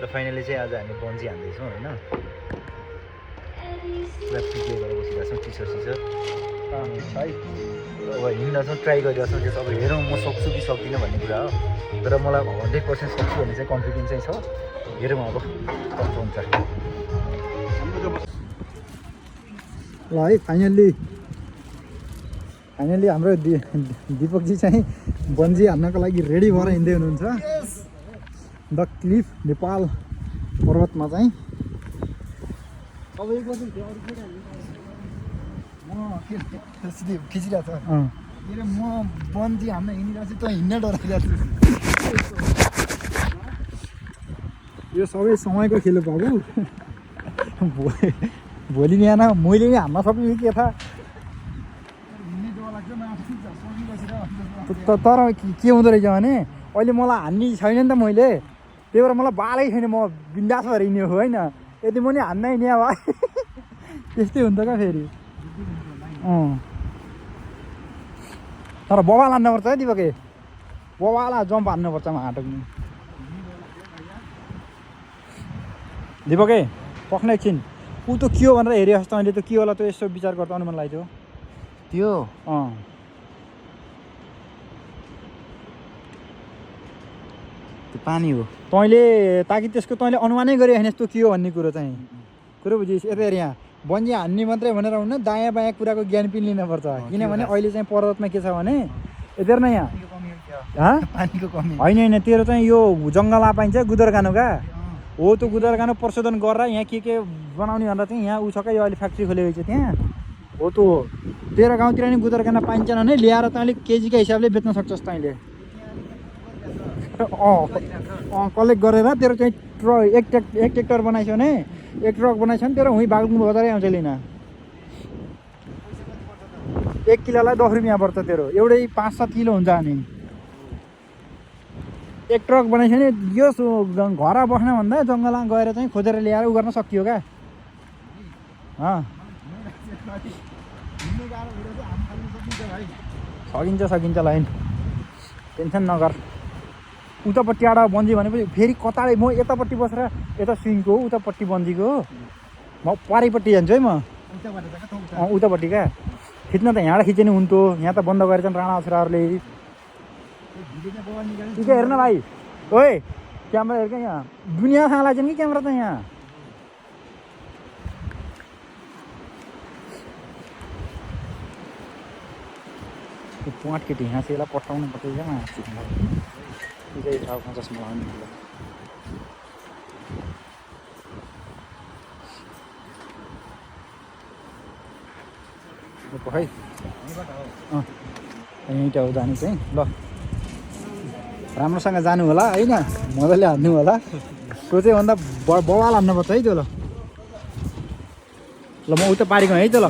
र फाइनली चाहिँ आज हामी बन्जी हान्दैछौँ होइन पुरा प्रिपेयर गरेर बसिरहेको छौँ टिचर सिचर है अब हिँड्न चाहिँ ट्राई गरिरहेको छौँ त्यो अब हेरौँ म सक्छु कि सक्दिनँ भन्ने कुरा हो तर मलाई 100% सक्छु भन्ने चाहिँ कन्फिडेन्स चाहिँ छ हेरौँ अब कस्तो हुन्छ ल है फाइनल्ली हाम्रो दिपकजी चाहिँ बन्जी हान्नको लागि रेडी भएर हिँड्दै हुनुहुन्छ द क्लिफ नेपाल पर्वतमा चाहिँ खिचिरहेको छ म बन्जी हान्न हिँडिरहेको छु त हिँड्न डराइरहेको छु यो सबै समयको खेल बाबु भोलि बिहान मैले नि हान्न सक्ने के थाहा तर के हुँदो रहेछ भने अहिले मलाई हान्ने छैन नि त मैले त्यही भएर मलाई बालै छैन म बिन्दास भएर हिँड्ने हो होइन यदि म नि हान्न हिँड्ने भए त्यस्तै हुन्छ क्या फेरि तर बबाल हान्नुपर्छ है दिपके बबाला जम्प हान्नुपर्छ हाटोक्नु दिपके पक्न एकछिन ऊ त के हो भनेर हेऱ्यो जस्तो अहिले त के होला त यसो विचार गर्दा अनुमान लाग्थ्यो त्यो त्यो पानी हो तैँले ताकि त्यसको तैँले अनुमानै गरे होइन यस्तो के हो भन्ने कुरो चाहिँ कुरो बुझिस् यता हेर यहाँ बन्जी हान्ने मात्रै भनेर हुन्न दायाँ बायाँ कुराको ज्ञान पनि लिनुपर्छ किनभने अहिले चाहिँ पर्वतमा के छ भने यता न यहाँ पानीको कमी होइन होइन तेरो चाहिँ यो जङ्गलमा पाइन्छ गुदरगानुका हो त्यो गुदरगानु प्रशोधन गरेर यहाँ के बनाउने भनेर चाहिँ यहाँ ऊ छ क्या यो अहिले फ्याक्ट्री खोलेको छ त्यहाँ हो त्यो तेरो गाउँतिर नि गुदरगाना पाइन्छन् भने ल्याएर तैँले केजीको हिसाबले बेच्न सक्छस् तैँले कलेक्ट गरेर तेरो चाहिँ एक ट्र्याक्टर बनाइस् भने एक ट्रक बनाइस् भने तेरो हुँ बागलुङ बजारै आउँछ लिन 1 किलोलाई 10 रुपियाँ पर्छ तेरो एउटै 5-7 किलो हुन्छ अनि एक ट्रक बनाइस् भने यो घर बस्न भन्दा जङ्गलमा गएर चाहिँ खोजेर ल्याएर उ गर्न सकियो क्या सकिन्छ लाइन टेन्सन नगर उतापट्टि आएर बन्जी भनेपछि फेरि कताडै म यतापट्टि बसेर यता स्विङको उतापट्टि बन्जीको म पारिपट्टि जान्छु है म उतापट्टि क्या खिच्न त यहाँबाट खिच्यो नि हुन्थ्यो यहाँ त बन्द गरेर चाहिँ राणा छोराहरूले ठिक हेर न भाइ ओए क्यामेरा हेर क्या यहाँ दुनियाँ खाना लाग्छ कि क्यामेरा त यहाँ त्यो पाँच केटी हाँसेलाई पठाउनु पर्छ क्या यही ठाउँमा चस्मा लगाउनु खै यहीँ टाउ जाने चाहिँ ल राम्रोसँग जानु होला होइन मजाले हान्नु होला त्यो चाहिँ भन्दा बवाल हान्नुपर्छ है त्यो ल म उता पारेको है त ल